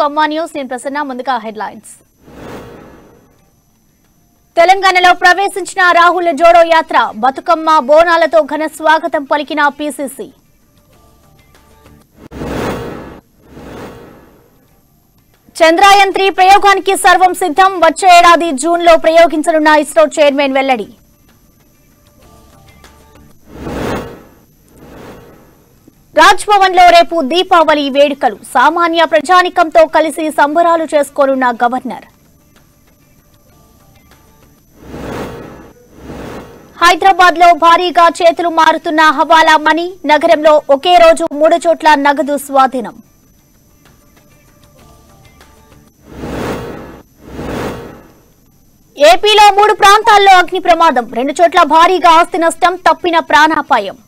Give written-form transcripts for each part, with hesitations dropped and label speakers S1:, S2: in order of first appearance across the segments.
S1: To అమ్మా news. నేను ప్రసన్న. ముందుగా హెడ్లైన్స్. తెలంగాణలో ప్రవేశించిన రాహుల్ జోడో యాత్ర. బతుకమ్మ బోనాలతో ఘన స్వాగతం పలికిన పీసీసీ. చంద్రయాన్ 3 ప్రయోగానికి సర్వం సిద్ధం. వచ్చే ఏడాది జూన్లో ప్రయోగించనున్న ఇస్రో చైర్మన్ వెల్లడి. రాజ్భవన్ లో రేపు దీపావళి వేడుకలు. సామాన్య ప్రజానికంతో కలిసి సంబరాలు చేసుకోనున్న గవర్నర్. హైదరాబాద్ లో భారీగా చేతులు మారుతున్న హవాలా మనీ. నగరంలో ఒకే రోజు 3 చోట్ల నగదు స్వాధీనం. ఏపీలో 3 ప్రాంతాల్లో అగ్ని ప్రమాదం. 2 చోట్ల భారీగా ఆస్తి నష్టం. తప్పిన ప్రాణాపాయం.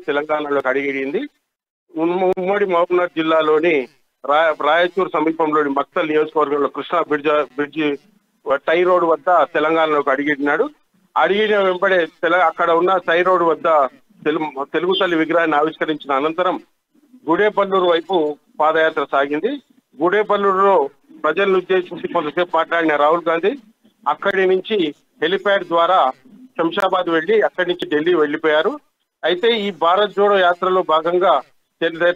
S2: తెలంగాణలోకి అడిగింది. ఉమ్మడి మహబూబ్నగర్ జిల్లాలోని రాయచూరు సమీపంలోని మక్తల్ నియోజకవర్గంలో కృష్ణా బ్రిడ్జి టై రోడ్ వద్ద తెలంగాణలోకి అడిగినాడు. అడిగిన వెంబడే అక్కడ ఉన్న టై రోడ్ వద్ద తెలుగు తల్లి విగ్రహాన్ని ఆవిష్కరించిన అనంతరం గుడేపల్లూరు వైపు పాదయాత్ర సాగింది. గుడేపల్లూరులో ప్రజలను ఉద్దేశించి కొంతసేపు మాట్లాడిన రాహుల్ గాంధీ అక్కడి నుంచి హెలిప్యాడ్ ద్వారా శంషాబాద్ వెళ్లి అక్కడి నుంచి ఢిల్లీ వెళ్లిపోయారు. అయితే ఈ భారత్ జోడో యాత్రలో భాగంగా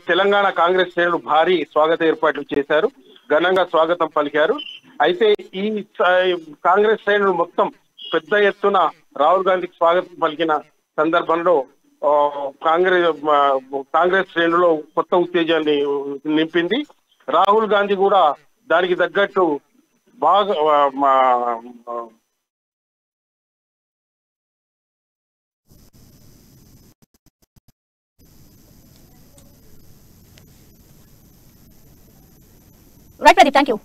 S2: తెలంగాణ కాంగ్రెస్ శ్రేణులు భారీ స్వాగత ఏర్పాట్లు చేశారు, ఘనంగా స్వాగతం పలికారు. అయితే ఈ కాంగ్రెస్ శ్రేణులు మొత్తం పెద్ద ఎత్తున రాహుల్ గాంధీకి స్వాగతం పలికిన సందర్భంలో కాంగ్రెస్ శ్రేణులో కొత్త ఉత్తేజాన్ని నింపింది. రాహుల్ గాంధీ కూడా దానికి తగ్గట్టు బాగా
S1: right Pradeep, thank you.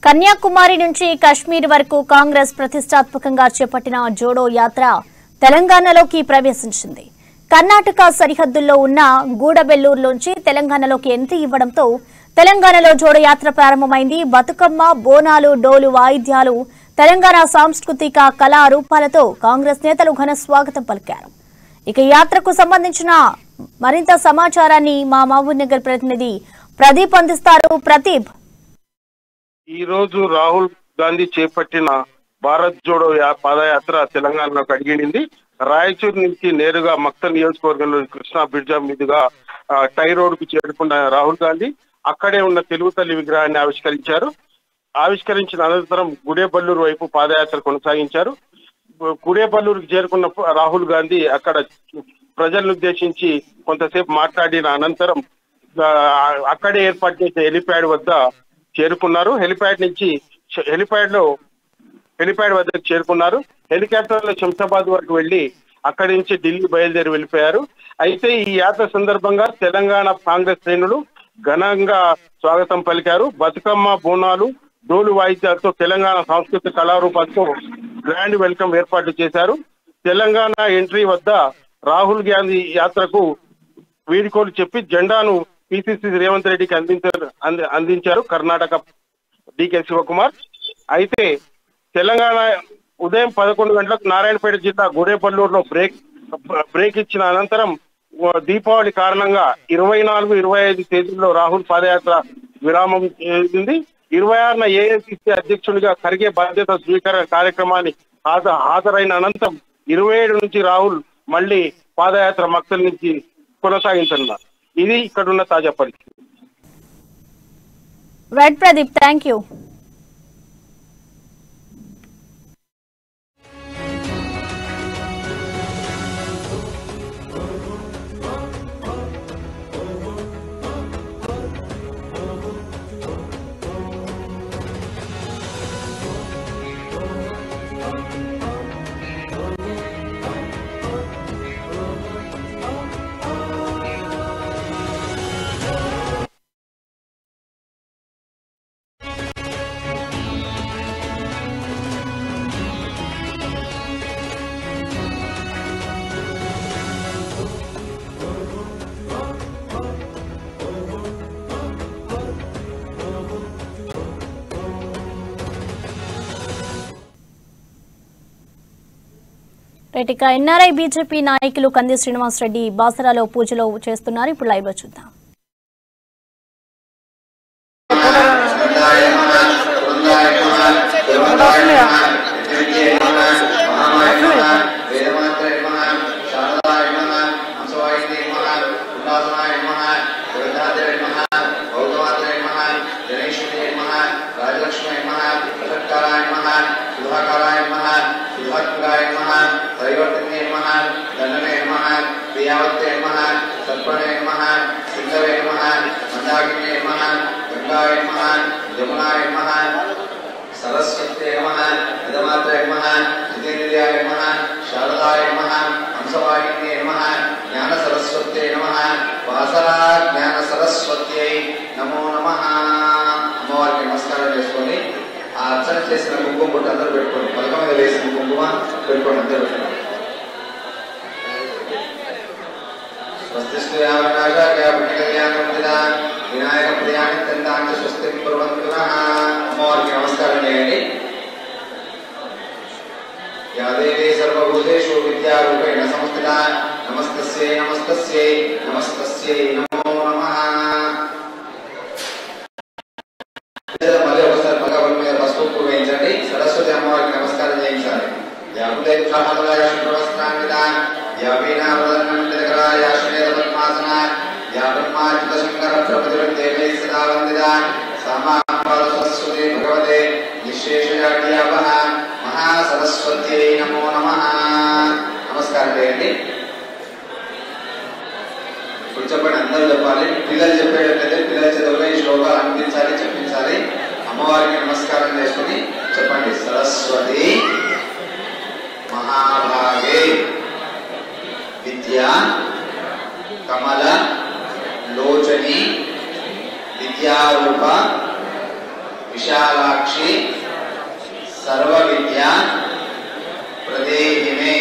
S1: Kanyakumari నుంచి కశ్మీర్ వరకు కాంగ్రెస్ ప్రతిష్టాత్మకంగా చేపట్టిన జోడో యాత్ర తెలంగాణలోకి ప్రవేశించింది. కర్ణాటక సరిహద్దుల్లో ఉన్న గూడబెల్లూరులోంచి తెలంగాణలోకి ఎంట్రీ ఇవ్వడంతో తెలంగాణలో జోడో యాత్ర ప్రారంభమైంది. బతుకమ్మ, బోనాలు, డోలు వాయిద్యాలు, తెలంగాణ సాంస్కృతిక కళారూపాలతో కాంగ్రెస్ నేతలు ఘన స్వాగతం పలికారు. ఇక యాత్రకు సంబంధించిన మరింత సమాచారాన్ని మా మహబూబ్నగర్ ప్రతినిధి ప్రదీప్ అందిస్తారు. ప్రదీప్,
S2: ఈ రోజు రాహుల్ గాంధీ చేపట్టిన భారత్ జోడో పాదయాత్ర తెలంగాణలోకి అడిగింది. రాయచూరు నుంచి నేరుగా మక్తల్ నియోజకవర్గంలో కృష్ణా బ్రిడ్జి మీదుగా టై రోడ్ కు చేరుకున్న రాహుల్ గాంధీ అక్కడే ఉన్న తెలుగు తల్లి విగ్రహాన్ని ఆవిష్కరించిన అనంతరం గుడేబల్లూరు వైపు పాదయాత్ర కొనసాగించారు. గుడేబల్లూరుకి చేరుకున్న రాహుల్ గాంధీ అక్కడ ప్రజలను ఉద్దేశించి కొంతసేపు మాట్లాడిన అనంతరం అక్కడే ఏర్పాటు చేసిన హెలిప్యాడ్ వద్ద చేరుకున్నారు. హెలిప్యాడ్ వద్దకు చేరుకున్నారు. హెలికాప్టర్ లో శంషాబాద్ వరకు వెళ్లి అక్కడి నుంచి ఢిల్లీ బయలుదేరి వెళ్లిపోయారు. అయితే ఈ యాత్ర సందర్భంగా తెలంగాణ కాంగ్రెస్ శ్రేణులు ఘనంగా స్వాగతం పలికారు. బతుకమ్మ, బోనాలు, డోలు వాయిద్యాలతో తెలంగాణ సాంస్కృతిక కళారూపాలతో గ్రాండ్ వెల్కమ్ ఏర్పాటు చేశారు. తెలంగాణ ఎంట్రీ వద్ద రాహుల్ గాంధీ యాత్రకు వీడ్కోలు చెప్పి జెండాను పిసిసి రేవంత్ రెడ్డికి అందించారు కర్ణాటక డికే శివకుమార్. అయితే తెలంగాణ ఉదయం 11 గంటలకు నారాయణపేట జిల్లా గుడేపల్లూరులో బ్రేక్ ఇచ్చిన అనంతరం దీపావళి కారణంగా 24, 25 తేదీల్లో రాహుల్ పాదయాత్ర విరామం చెందింది. 26న ఏఐసిసి అధ్యక్షుడిగా ఖర్గే బాధ్యత స్వీకార కార్యక్రమాన్ని హాజరైన అనంతరం 27 నుంచి రాహుల్ మళ్లీ పాదయాత్ర మక్తల్ నుంచి కొనసాగించనున్నారు. ఇది ఇక్కడున్న తాజా పరిస్థితి.
S1: Right Pradeep, thank you. Right, ఇక ఎన్ఆర్ఐ బీజేపీ నాయకులు కంది శ్రీనివాస్ రెడ్డి బాసరాలో పూజలు చేస్తున్నారు. ఇప్పుడు లైవ్ లో చూద్దాం.
S3: सरस्वत्यै नमः वेदमात्रे नमः जितेन्द्रियाय नमः शारदाय नमः हंसवाहिन्यै नमः ज्ञान सरस्वत्यै नमः वासरा ज्ञान सरस्वत्यै नमो नमः। అమ్మవారికి నమస్కారం చేసుకొని ఆ అర్చన చేసిన కుంకుమ బొట్టు అందరూ పెట్టుకోండి. పలక మీద వేసిన కుంకుమ పెట్టుకోండి అందరూ. స్వస్తిస్తు వినాయక ప్రియాన్ని తండాన్ని స్వస్తి అమ్మవారికి నమస్కారం చేయండి. యా దేవీ సర్వభూతేషు విద్యారూపేణ సంస్థిత నమస్తస్యై నమస్తస్యై నమస్తస్యై నమో నమః. మళ్ళీ ఒకసారి భగవంతుని మీద పసుపు వేయించండి. సరస్వతి అమ్మవారికి నమస్కారం చేయించాలి. మహాసరస్వత్యై నమో నమః. నమస్కారం చేయండి. ఇప్పుడు చెప్పండి, అందరూ చెప్పాలి. పిల్లలు చెప్పేటట్లయితే పిల్లల చదువులో ఈ శ్లోకాలు అనిపించాలి, చెప్పించాలి. అమ్మవారికి నమస్కారం చేసుకుని చెప్పండి. సరస్వతి మహాభాగే విద్యా కమల లోచని విద్యారూప విశాలాక్షి సర్వ విద్యా ప్రదేహిమే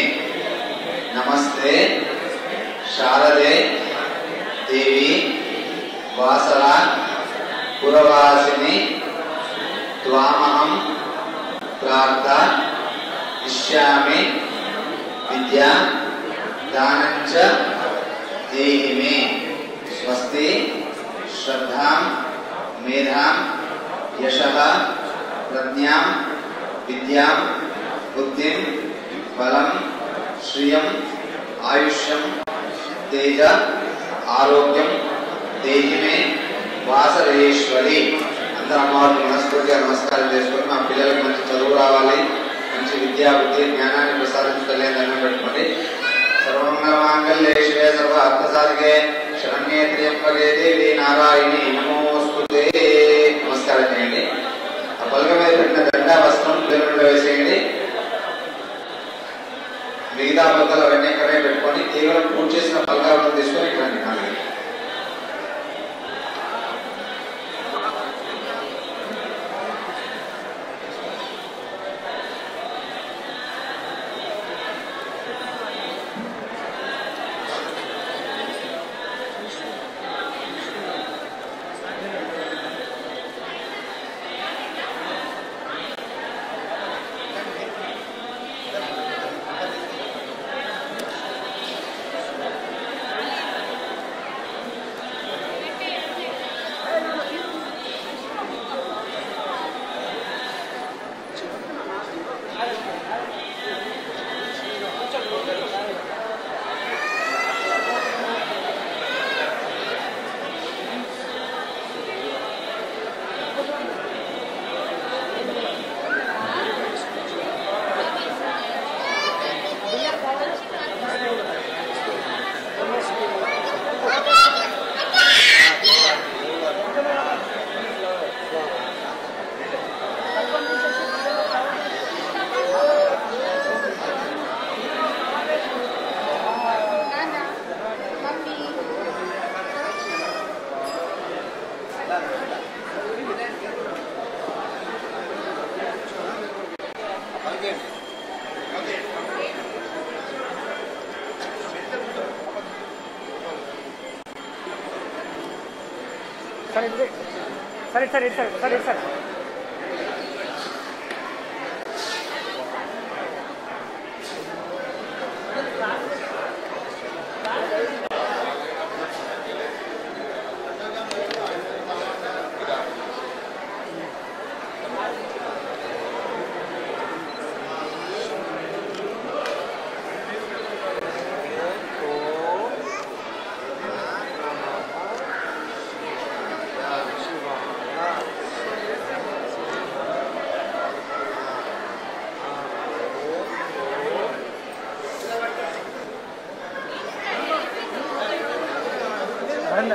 S3: నమస్తే శారదే దేవి వాసర పురవాసిని త్వామహం ప్రార్థ ఇష్యామి విద్యా దానంచ దేహిమే. స్వస్తి శ్రద్ధాం మేధాం యశః ప్రజ్ఞాం విద్యాం బుద్ధిం బలం శ్రియం ఆయుష్యం తేజ ఆరోగ్యం దేహిమే వాసరేశ్వరి. అందరూ అమ్మవారికి మనస్ఫూర్తిగా నమస్కారం చేసుకొని మా పిల్లలకు మంచి చదువు రావాలి, మంచి విద్యా బుద్ధి జ్ఞానాన్ని ప్రసాదించుకోలే దండం పెట్టుకోండి. సర్వమంగళమాంగళ్యే శివే సర్వ అర్థసాధికే శరణ్యే త్ర్యంబకే దేవి నారాయణి నమోస్తుతే. నమస్కారం చేయండి. ఆ పలక మీద పెట్టిన దండా వస్త్రం పిల్లలు వేసేయండి. మిగతా పలకలు అవన్నీ ఎక్కడే పెట్టుకొని కేవలం పూజ చేసిన పలకాలను తీసుకొని ఇక్కడ నాలుగు.
S4: सर లాంగ్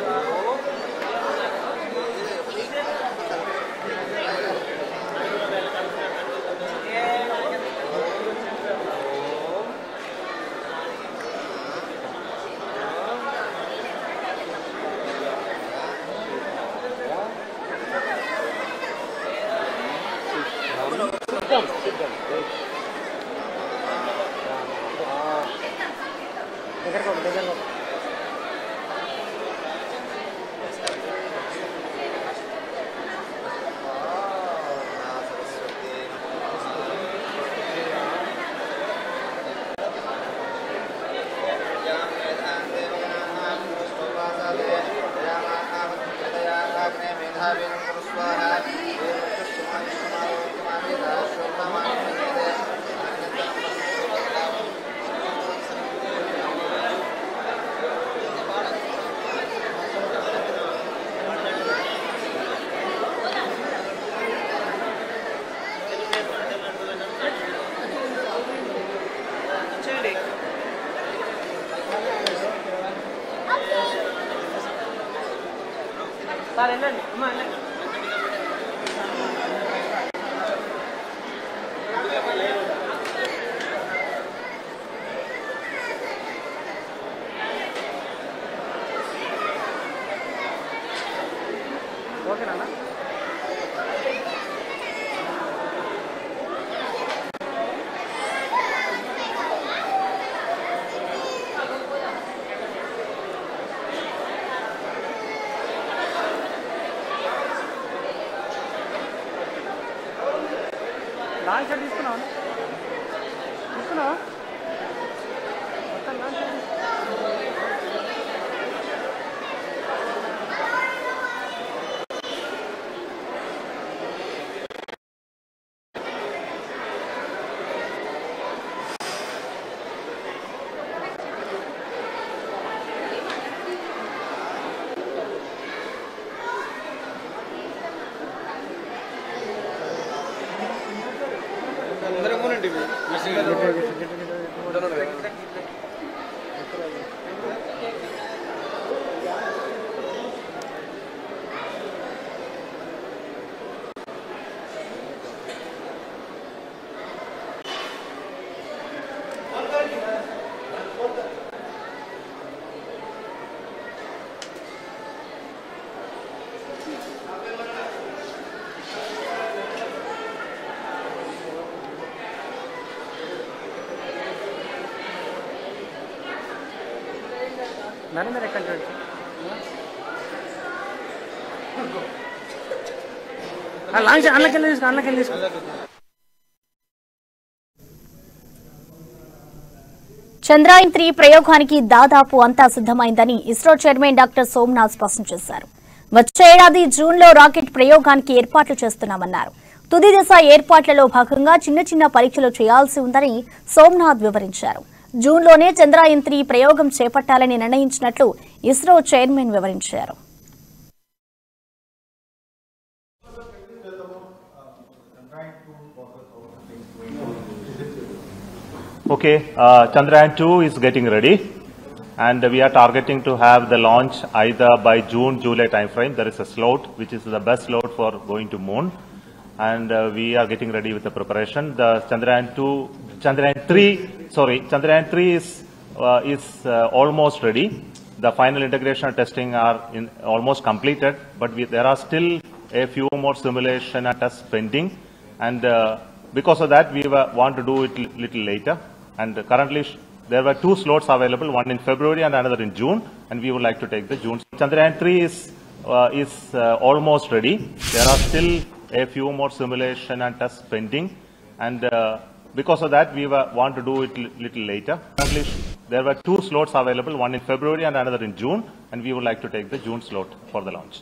S4: షాట్ తీసుకున్నావా నరేంద్ర ఎక్కడ లాంగ్ అన్నకెళ్ళి తీసుకో
S1: చంద్రయాన్ 3 ప్రయోగానికి దాదాపు అంతా సిద్ధమైందని ఇస్రో చైర్మన్ డాక్టర్ సోమనాథ్ స్పష్టం చేశారు. వచ్చే ఏడాది జూన్లో రాకెట్ ప్రయోగానికి ఏర్పాట్లు చేస్తున్నామన్నారు. తుది దశ ఏర్పాట్లలో భాగంగా చిన్న పరీక్షలు చేయాల్సి ఉందని సోమనాథ్ వివరించారు. జూన్లోనే చంద్రయాన్ 3 ప్రయోగం చేపట్టాలని నిర్ణయించినట్లు ఇస్రో చైర్మన్ వివరించారు.
S5: Okay, Chandrayaan 2 is getting ready, and we are targeting to have the launch either by June, July timeframe. There is a slot which is the best slot for going to moon, and we are getting ready with the preparation. The Chandrayaan 3 is almost ready. The final integration and testing are almost completed, but there are still a few more simulation and tests pending, and because of that, we want to do it little later. And currently, there were 2 slots available, one in February and another in June, and we would like to take the June. Chandrayaan 3 is almost ready. There are still a few more simulation and tests pending, and because of that, we want to do it little later. Currently, there were 2 slots available, one in February and another in June, and we would like to take the June slot for the launch.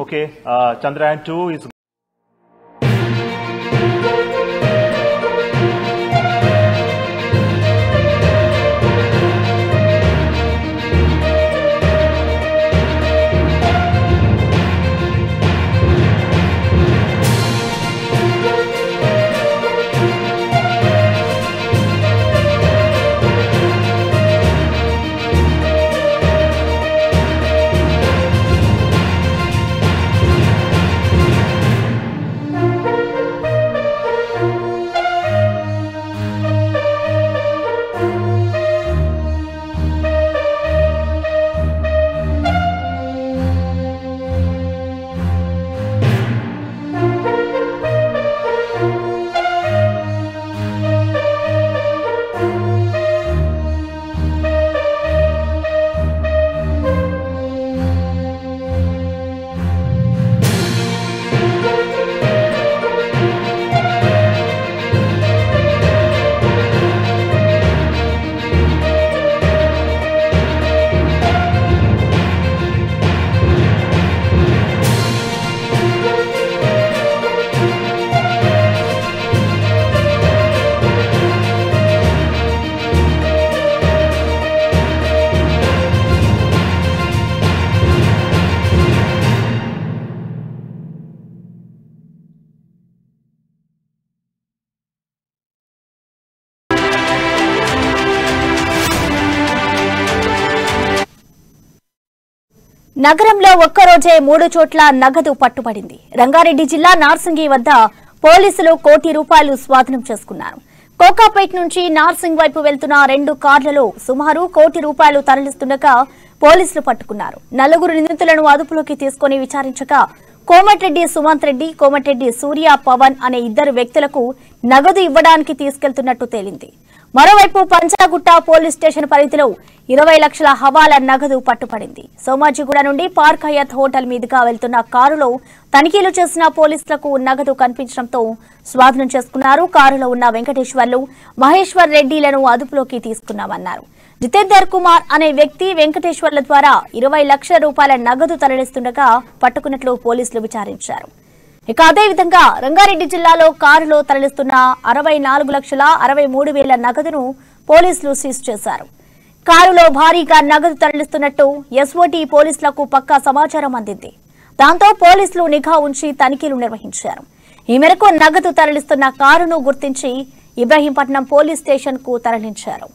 S5: Okay, Chandrayaan 2 is
S1: నగరంలో ఒక్కరోజే 3 చోట్ల నగదు పట్టుబడింది. రంగారెడ్డి జిల్లా నార్సింగి వద్ద పోలీసులు ₹1 కోటి స్వాధీనం చేసుకున్నారు. కోకాపేట్ నుంచి నార్సింగ్ వైపు వెళ్తున్న 2 కార్లలో సుమారు ₹1 కోటి తరలిస్తుండగా పోలీసులు పట్టుకున్నారు. 4 నిందితులను అదుపులోకి తీసుకుని విచారించగా కోమటిరెడ్డి సుమంత్ రెడ్డి, కోమటిరెడ్డి సూర్య, పవన్ అనే 2 వ్యక్తులకు నగదు ఇవ్వడానికి తీసుకెళ్తున్నట్టు తేలింది. మరోవైపు పంచాగుట్ట పోలీస్ స్టేషన్ పరిధిలో 20 లక్షల హవాలా నగదు పట్టుపడింది. సోమాజిగూడ నుండి పార్క్ హయత్ హోటల్ మీదుగా వెళ్తున్న కారులో తనిఖీలు చేసిన పోలీసులకు నగదు కనిపించడంతో స్వాధీనం చేసుకున్నారు. కారులో ఉన్న వెంకటేశ్వర్లు, మహేశ్వర్ రెడ్డిలను అదుపులోకి తీసుకున్నామన్నారు. జితేందర్ కుమార్ అనే వ్యక్తి వెంకటేశ్వర్ల ద్వారా 20 లక్షల రూపాయల నగదు తరలిస్తుండగా పట్టుకున్నట్లు పోలీసులు విచారించారు. ఇక అదేవిధంగా రంగారెడ్డి జిల్లాలో కారులో తరలిస్తున్న 64,63,000 నగదును పోలీసులు సీజ్ చేశారు. కారులో భారీగా నగదు తరలిస్తున్నట్టు ఎస్ఓటీ పోలీసులకు పక్కా సమాచారం అందింది. దాంతో పోలీసులు నిఘా ఉంచి తనిఖీలు నిర్వహించారు. ఈ మేరకు నగదు తరలిస్తున్న కారును గుర్తించి ఇబ్రహీంపట్నం పోలీస్ స్టేషన్ కు తరలించారు.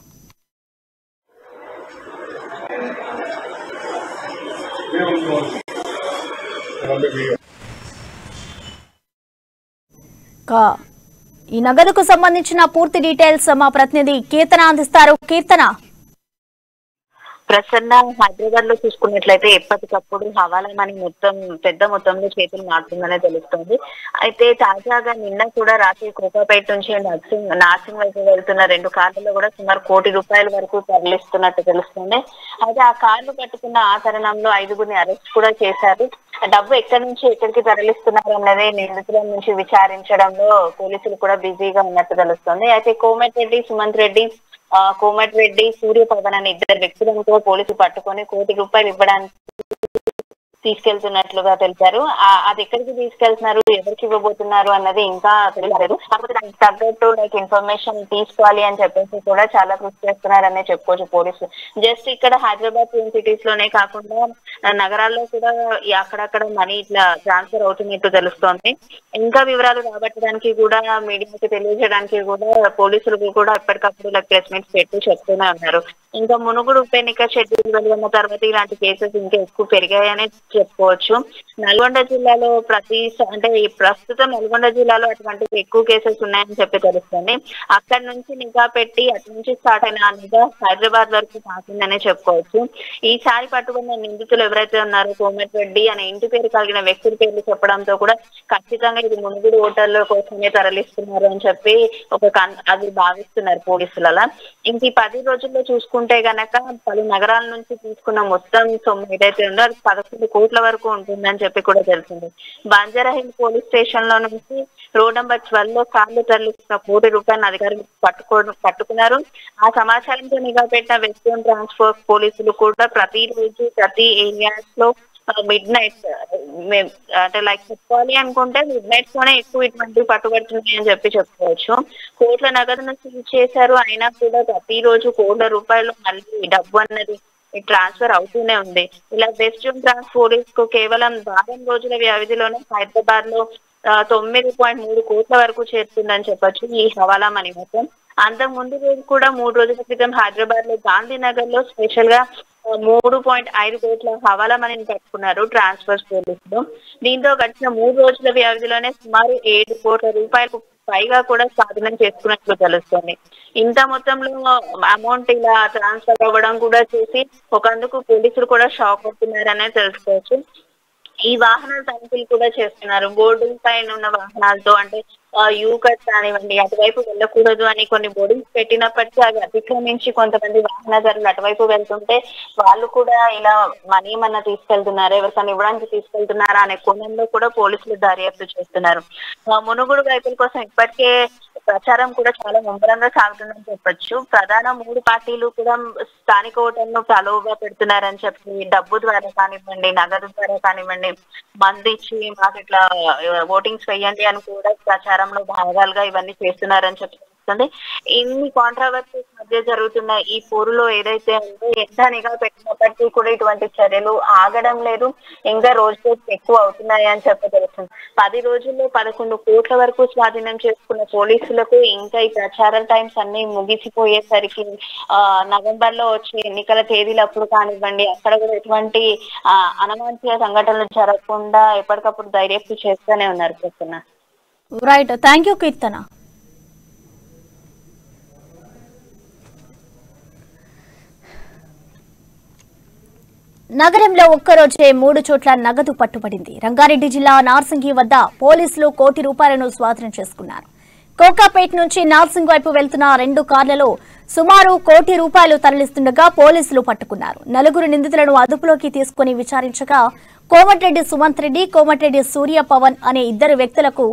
S1: ఈ నగదుకు సంబంధించిన పూర్తి డీటెయిల్స్ మా ప్రతినిధి కీర్తన అందిస్తారు. కీర్తన,
S6: ప్రసన్న హైదరాబాద్ లో చూసుకున్నట్లయితే ఎప్పటికప్పుడు హవాలా మనీ మొత్తం పెద్ద మొత్తంలో చేతులు మారుతుందనే తెలుస్తుంది. అయితే తాజాగా నిన్న కూడా రాత్రి కోకాపేట నుంచి నార్సింగ్ వైపు వెళ్తున్న 2 కార్లలో కూడా సుమారు ₹1 కోటి వరకు తరలిస్తున్నట్టు తెలుస్తుంది. అయితే ఆ కార్లు పట్టుకున్న ఆ తరుణంలో 5గురిని అరెస్ట్ కూడా చేశారు. డబ్బు ఎక్కడి నుంచి ఎక్కడికి తరలిస్తున్నారు అన్నది నిందితుల నుంచి విచారించడంలో పోలీసులు కూడా బిజీగా ఉన్నట్టు తెలుస్తుంది. అయితే కోమటిరెడ్డి సుమంత్ రెడ్డి, కోమటిరెడ్డి సూర్య, పవన్ అనే 2 వ్యక్తులను పోలీసులు పట్టుకొని ₹1 కోటి ఇవ్వడానికి తీసుకెళ్తున్నట్లుగా తెలిపారు. అది ఎక్కడికి తీసుకెళ్తున్నారు, ఎవరికి ఇవ్వబోతున్నారు అన్నది ఇంకా తెలియలేదు. కాకపోతే దానికి తగ్గట్టు ఇన్ఫర్మేషన్ తీసుకోవాలి అని చెప్పేసి కూడా చాలా కృషి చేస్తున్నారనే చెప్పుకోవచ్చు పోలీసులు. జస్ట్ ఇక్కడ హైదరాబాద్ ట్విన్ సిటీస్ లోనే కాకుండా నగరాల్లో కూడా అక్కడక్కడ మనీ ఇట్లా ట్రాన్స్ఫర్ అవుతున్నట్టు తెలుస్తోంది. ఇంకా వివరాలు రాబట్టడానికి కూడా, మీడియాకి తెలియజేయడానికి కూడా పోలీసులకు కూడా ఎప్పటికప్పుడు ప్రెస్ మీట్స్ పెట్టి చెప్తూనే ఉన్నారు. ఇంకా మునుగోడు ఉప ఎన్నిక షెడ్యూల్ వెలువన్న తర్వాత ఇలాంటి కేసెస్ ఇంకా ఎక్కువ పెరిగాయనే చెప్పుకోవచ్చు. నల్గొండ జిల్లాలో ప్రస్తుతం నల్గొండ జిల్లాలో అటువంటి ఎక్కువ కేసెస్ ఉన్నాయని చెప్పి తెలుస్తుంది. అక్కడి నుంచి నిఘా పెట్టి అటు నుంచి స్టార్ట్ అయిన నిఘా హైదరాబాద్ వరకు సాగిందనే చెప్పుకోవచ్చు. ఈసారి పట్టుకున్న నిందితులు ఎవరైతే ఉన్నారో కోమటిరెడ్డి అనే ఇంటి పేరు కలిగిన వ్యక్తుల పేర్లు చెప్పడంతో కూడా ఖచ్చితంగా ఇది మునుగోడు ఓటర్ల కోసమే తరలిస్తున్నారు అని చెప్పి అది భావిస్తున్నారు పోలీసుల. ఇంక ఈ 10 రోజుల్లో చూసుకుంటే గనక పలు నగరాల నుంచి తీసుకున్న మొత్తం సొమ్ము ఏదైతే ఉందో అది ₹11 కోట్ల వరకు ఉంటుందని చెప్పి కూడా తెలిసింది. బంజారాహిల్ పోలీస్ స్టేషన్ లో నుంచి రోడ్ నంబర్ 12 లో కార్లు తరలిస్తున్న ₹1 కోటి అధికారులు పట్టుకున్నారు. ఆ సమాచారంతో నిఘా పెట్టిన వెస్టర్న్ ట్రాన్స్పోర్ట్ పోలీసులు కూడా ప్రతిరోజు ప్రతి ఏరియాస్ లో మిడ్ నైట్స్ చెప్పాలి అనుకుంటే మిడ్ నైట్స్ లోనే ఎక్కువ ఇటువంటివి పట్టుబడుతున్నాయి అని చెప్పి చెప్పుకోవచ్చు. కోట్ల నగదును సీజ్ చేశారు. అయినా కూడా ప్రతిరోజు ₹1 కోట్ల మళ్ళీ డబ్బు అన్నది ట్రాన్స్ఫర్ అవుతూనే ఉంది. ఇలా వెస్టర్న్ ట్రాన్స్ పోలీస్ కు కేవలం 10 రోజుల వ్యవధిలోనే హైదరాబాద్ లో 9.3 కోట్ల వరకు చేరుతుందని చెప్పొచ్చు ఈ హవాలా మనీ మొత్తం. అంతకు ముందు రోజు కూడా 3 రోజుల క్రితం హైదరాబాద్ లో గాంధీనగర్ లో స్పెషల్ గా 3.5 కోట్ల హవాలా మనీని పట్టుకున్నారు ట్రాన్స్ఫర్ పోలీసులు. దీంతో గడిచిన 3 రోజుల వ్యవధిలోనే సుమారు ₹7 కోట్ల పైగా కూడా స్వాధీనం చేసుకున్నట్లు తెలుస్తుంది. ఇంత మొత్తంలో అమౌంట్ ఇలా ట్రాన్స్ఫర్ అవ్వడం కూడా చూసి ఒకందుకు పోలీసులు కూడా షాక్ అవుతున్నారనే తెలుసుకోవచ్చు. ఈ వాహనాల తనిఖీలు కూడా చేస్తున్నారు. బోర్డు పైన ఉన్న వాహనాలతో అంటే యూ కట్ కానివ్వండి, అటువైపు వెళ్ళకూడదు అని కొన్ని బోర్డింగ్స్ పెట్టినప్పటికీ అవి అతిక్రమించి కొంతమంది వాహనదారులు అటువైపు వెళ్తుంటే వాళ్ళు కూడా ఇలా మనీ ఏమన్నా తీసుకెళ్తున్నారా, ఎవరికైనా ఇవ్వడానికి తీసుకెళ్తున్నారా అనే కోణంలో కూడా పోలీసులు దర్యాప్తు చేస్తున్నారు. మునుగోడు వైపుల కోసం ఇప్పటికే ప్రచారం కూడా చాలా ముమ్మరంగా సాగుతుందని చెప్పొచ్చు. ప్రధాన 3 పార్టీలు కూడా స్థానిక ఓటర్లను ప్రలోభ పెడుతున్నారని చెప్పి డబ్బు ద్వారా కానివ్వండి, నగదు ద్వారా కానివ్వండి, మంది ఇచ్చి మాకు ఇట్లా ఓటింగ్స్ వేయండి అని కూడా ప్రచారంలో భాగాలుగా ఇవన్నీ చేస్తున్నారని చెప్పి కనిపిస్తుంది. ఇన్ని కాంట్రావర్సీస్ మధ్య జరుగుతున్న ఈ పోరులో ఏదైతే ఉందో ఎంత నిఘా పెట్టినప్పటికీ కూడా ఇటువంటి చర్యలు ఆగడం లేదు, ఇంకా రోజు ఎక్కువ అవుతున్నాయి అని చెప్పగలుగుతుంది. 10 రోజుల్లో 11 కోట్ల వరకు స్వాధీనం చేసుకున్న పోలీసులకు ఇంకా ఈ ప్రచార టైమ్స్ అన్ని ముగిసిపోయేసరికి నవంబర్ లో వచ్చే ఎన్నికల తేదీలప్పుడు కానివ్వండి, అక్కడ కూడా ఎటువంటి అనవాంఛనీయ సంఘటనలు జరగకుండా ఎప్పటికప్పుడు దర్యాప్తు చేస్తూనే ఉన్నారు. ప్రసన్న.
S1: రైట్, థ్యాంక్ యూ కీర్తన. నగరంలో ఒక్కరోజే 3 చోట్ల నగదు పట్టుబడింది. రంగారెడ్డి జిల్లా నార్సింగి వద్ద పోలీసులు ₹1 కోటి స్వాధీనం చేసుకున్నారు. కోకాపేట నుంచి నార్సింగ్ వైపు వెళ్తున్న 2 కార్లలో సుమారు ₹1 కోటి తరలిస్తుండగా పోలీసులు పట్టుకున్నారు. 4 నిందితులను అదుపులోకి తీసుకుని విచారించగా కోమటిరెడ్డి సుమంత్ రెడ్డి, కోమటిరెడ్డి సూర్య పవన్ అనే 2 వ్యక్తులకు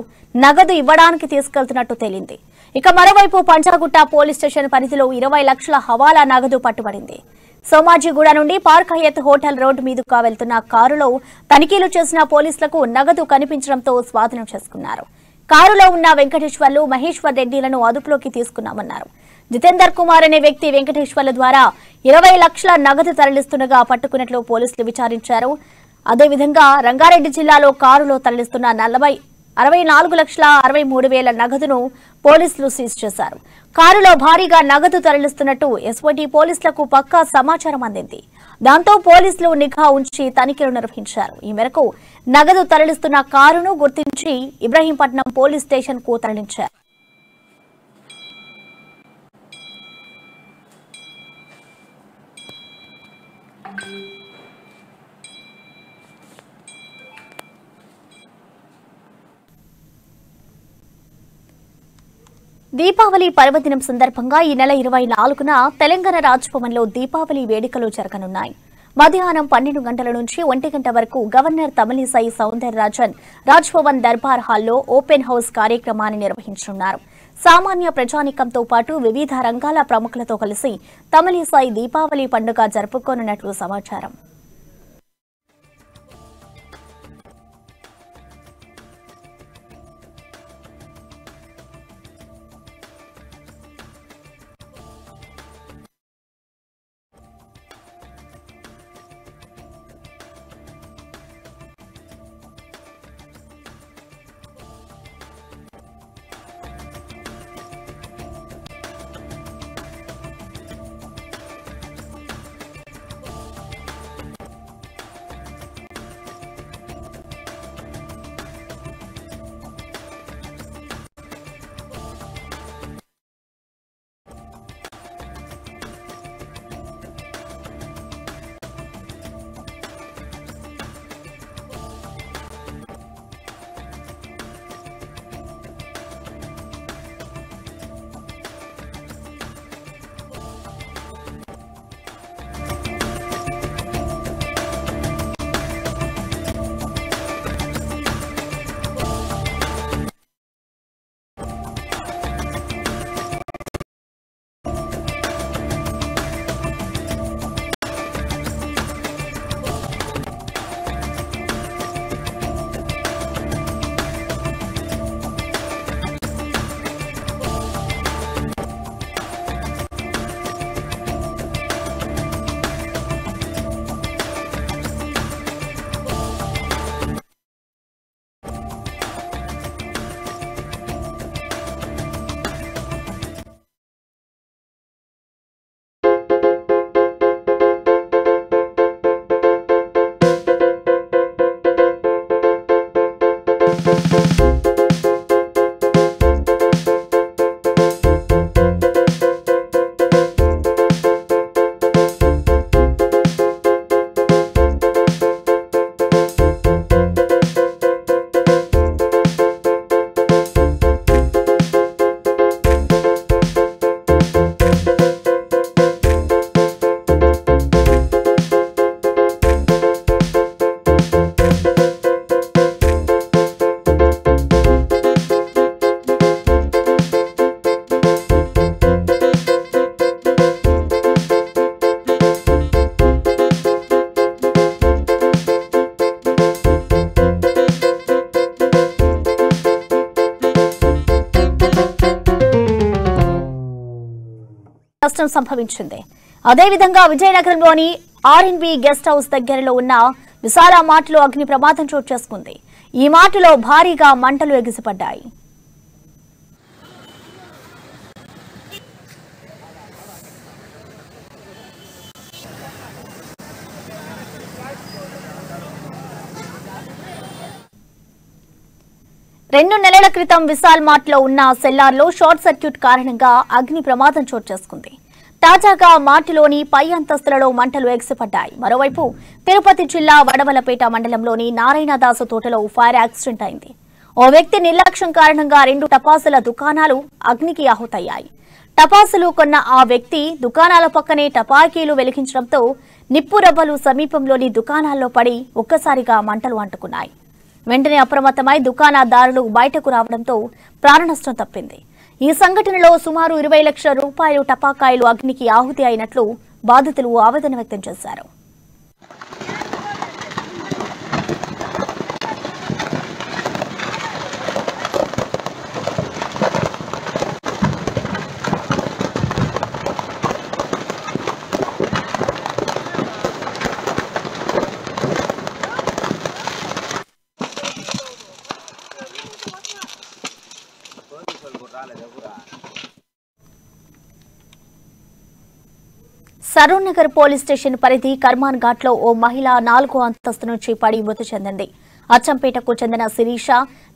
S1: నగదు ఇవ్వడానికి తీసుకెళ్తున్నట్టు తేలింది. ఇక మరోవైపు పంచాగుట్ట పోలీస్ స్టేషన్ పరిధిలో 20 లక్షల హవాలా నగదు పట్టుబడింది. సోమాజిగూడ నుండి పార్క్ హయత్ హోటల్ రోడ్డు మీదుగా వెళ్తున్న కారులో తనిఖీలు చేసిన పోలీసులకు నగదు కనిపించడంతో స్వాధీనం చేసుకున్నారు. కారులో ఉన్న వెంకటేశ్వర్లు, మహేశ్వర్ రెడ్డిలను అదుపులోకి తీసుకున్నామన్నారు. జితేందర్ కుమార్ అనే వ్యక్తి వెంకటేశ్వర్ల ద్వారా 20 లక్షల నగదు తరలిస్తుండగా పట్టుకున్నట్లు పోలీసులు విచారించారు. అదేవిధంగా రంగారెడ్డి జిల్లాలో కారులో తరలిస్తున్న 64,63,000 నగదును పోలీసులు సీజ్ చేశారు. కారులో భారీగా నగదు తరలిస్తున్నట్టు ఎస్ఓటీ పోలీసులకు పక్కా సమాచారం అందింది. దాంతో పోలీసులు నిఘా ఉంచి తనిఖీలు నిర్వహించారు. ఈ మేరకు నగదు తరలిస్తున్న కారును గుర్తించి ఇబ్రహీంపట్నం పోలీస్ స్టేషన్ కు తరలించారు. దీపావళి పర్వదినం సందర్భంగా ఈ నెల 24న తెలంగాణ రాజ్భవన్లో దీపావళి వేడుకలు జరగనున్నాయి. మధ్యాహ్నం 12 గంటల నుంచి 1 గంట వరకు గవర్నర్ తమిళిసై సౌందరరాజన్ రాజ్భవన్ దర్బార్ హాల్లో ఓపెన్ హౌస్ కార్యక్రమాన్ని నిర్వహించనున్నారు. సామాన్య ప్రజానికంతో పాటు వివిధ రంగాల ప్రముఖులతో కలిసి తమిళిసై దీపావళి పండుగ జరుపుకోనున్నట్లు సమాచారం. నష్టం సంభవించింది. అదేవిధంగా విజయనగరంలోని ఆర్ఎన్బి గెస్ట్ హౌస్ దగ్గరలో ఉన్న విశాల మార్ట్లో అగ్ని ప్రమాదం చోటు చేసుకుంది. ఈ మార్టులో భారీగా మంటలు ఎగిసిపడ్డాయి. రెండు నెలల క్రితం విశాల్ మార్ట్లో ఉన్న సెల్లార్లో షార్ట్ సర్క్యూట్ కారణంగా అగ్ని ప్రమాదం చోటు చేసుకుంది. తాజాగా మార్టులోని పై అంతస్తులలో మంటలు ఎగిసిపడ్డాయి. మరోవైపు తిరుపతి జిల్లా వడవలపేట మండలంలోని నారాయణదాసు తోటలో ఫైర్ యాక్సిడెంట్ అయింది. ఓ వ్యక్తి నిర్లక్ష్యం కారణంగా 2 టపాసుల దుకాణాలు అగ్నికి ఆహుతయ్యాయి. టపాసులు కొన్న ఆ వ్యక్తి దుకాణాల పక్కనే టపాకీలు వెలిగించడంతో నిప్పు రవ్వలు సమీపంలోని దుకాణాల్లో పడి ఒక్కసారిగా మంటలు అంటుకున్నాయి. వెంటనే అప్రమత్తమై దుకాణదారులు బయటకు రావడంతో ప్రాణనష్టం తప్పింది. ఈ సంఘటనలో సుమారు 20 లక్షల రూపాయలు టపాకాయలు అగ్నికి ఆహుతి అయినట్లు బాధితులు ఆవేదన వ్యక్తం చేశారు. సరూర్ నగర్ పోలీస్ స్టేషన్ పరిధి కర్మాన్ ఘాట్ లో ఓ మహిళ 4వ అంతస్తు నుంచి పడి మృతి చెందింది. అచ్చంపేటకు చెందిన శిరీష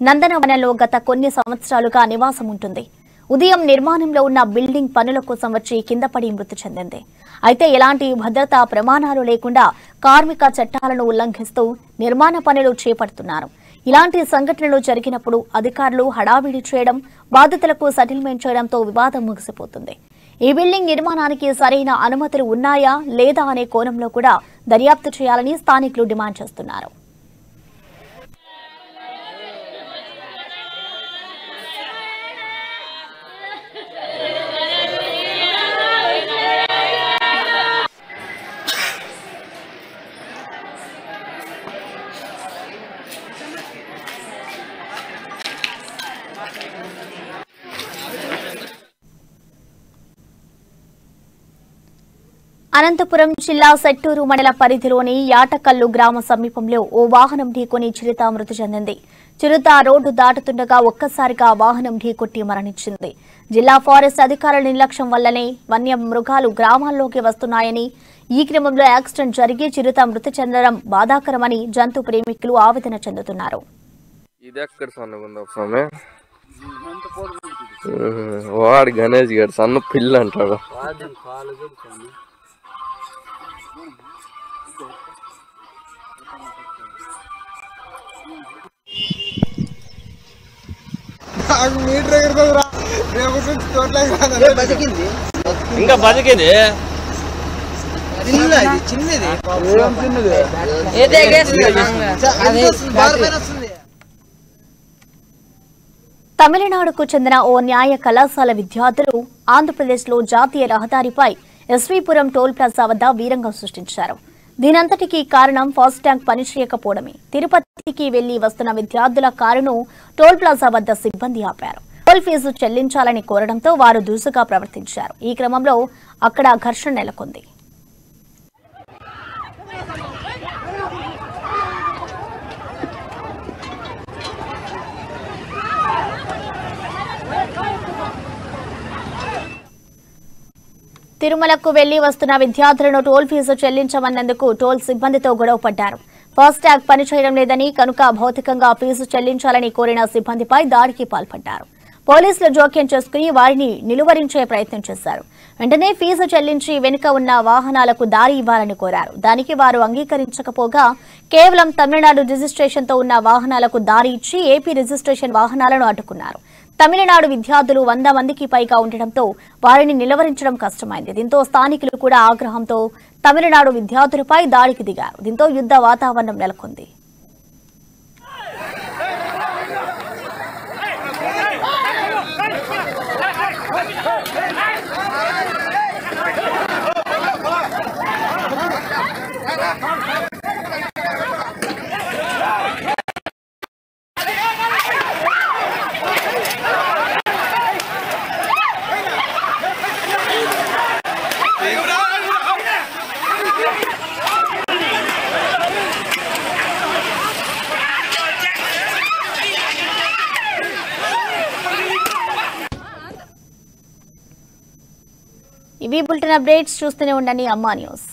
S1: నందనవనంలో గత కొన్ని సంవత్సరాలుగా నివాసం ఉంటుంది. ఉదయం నిర్మాణంలో ఉన్న బిల్డింగ్ పనుల కోసం వచ్చి కింద పడి మృతి చెందింది. అయితే ఎలాంటి భద్రతా ప్రమాణాలు లేకుండా కార్మిక చట్టాలను ఉల్లంఘిస్తూ నిర్మాణ పనులు చేపడుతున్నారు. ఇలాంటి సంఘటనలు జరిగినప్పుడు అధికారులు హడావిడి చేయడం, బాధితులకు సెటిల్మెంట్ చేయడంతో వివాదం ముగిసిపోతుంది. ఈ బిల్డింగ్ నిర్మాణానికి సరైన అనుమతులు ఉన్నాయా లేదా అనే కోణంలో కూడా దర్యాప్తు చేయాలని స్థానికులు డిమాండ్ చేస్తున్నారు. అనంతపురం జిల్లా సెట్టూరు మండల పరిధిలోని యాటకల్లు గ్రామ సమీపంలో ఓ వాహనం ఢీకొని చిరుత మృతి చెందింది. చిరుత రోడ్డు దాటుతుండగా ఒక్కసారిగా వాహనం ఢీకొట్టి మరణించింది. జిల్లా ఫారెస్ట్ అధికారుల నిర్లక్ష్యం వల్లనే వన్య మృగాలు గ్రామాల్లోకి వస్తున్నాయని, ఈ క్రమంలో యాక్సిడెంట్ జరిగి చిరుత మృతి చెందడం బాధాకరమని జంతు ప్రేమికులు ఆవేదన చెందుతున్నారు.
S7: వాడు గణేష్ గారు సన్న పిల్ల అంటాడు.
S4: ఇంకా బతికింది
S1: తమిళనాడుకు చెందిన ఓ న్యాయ కళాశాల విద్యార్థులు ఆంధ్రప్రదేశ్లో జాతీయ రహదారిపై ఎస్వీపురం టోల్ ప్లాజా వద్ద వీరంగం సృష్టించారు. దీనంతటికీ కారణం ఫాస్టాగ్ పనిచేయకపోవడమే. తిరుపతికి వెళ్లి వస్తున్న విద్యార్థుల కారును టోల్ ప్లాజా వద్ద సిబ్బంది ఆపారు. టోల్ ఫీజు చెల్లించాలని కోరడంతో వారు దురుసుగా ప్రవర్తించారు. ఈ క్రమంలో అక్కడ ఘర్షణ నెలకొంది. తిరుమలకు వెళ్లి వస్తున్న విద్యార్థులను టోల్ ఫీజు చెల్లించమన్నందుకు టోల్ సిబ్బందితో గొడవ పడ్డారు. ఫాస్టాగ్ పనిచేయడం లేదని, కనుక భౌతికంగా ఫీజు చెల్లించాలని కోరిన సిబ్బందిపై దాడికి పాల్పడ్డారు. పోలీసులు జోక్యం చేసుకుని వారిని నిలువరించే ప్రయత్నం చేశారు. వెంటనే ఫీజు చెల్లించి వెనుక ఉన్న వాహనాలకు దారి ఇవ్వాలని కోరారు. దానికి వారు అంగీకరించకపోగా కేవలం తమిళనాడు రిజిస్ట్రేషన్తో ఉన్న వాహనాలకు దారి ఇచ్చి ఏపీ రిజిస్ట్రేషన్ వాహనాలను అడ్డుకున్నారు. తమిళనాడు విద్యార్థులు 100 మందికి పైగా ఉండటంతో వారిని నిలువరించడం కష్టమైంది. దీంతో స్థానికులు కూడా ఆగ్రహంతో తమిళనాడు విద్యార్థులపై దాడికి దిగారు. దీంతో యుద్ధ వాతావరణం నెలకొంది. ఇవి బులెటిన్ అప్డేట్స్. చూస్తూనే ఉండండి అమ్మా న్యూస్.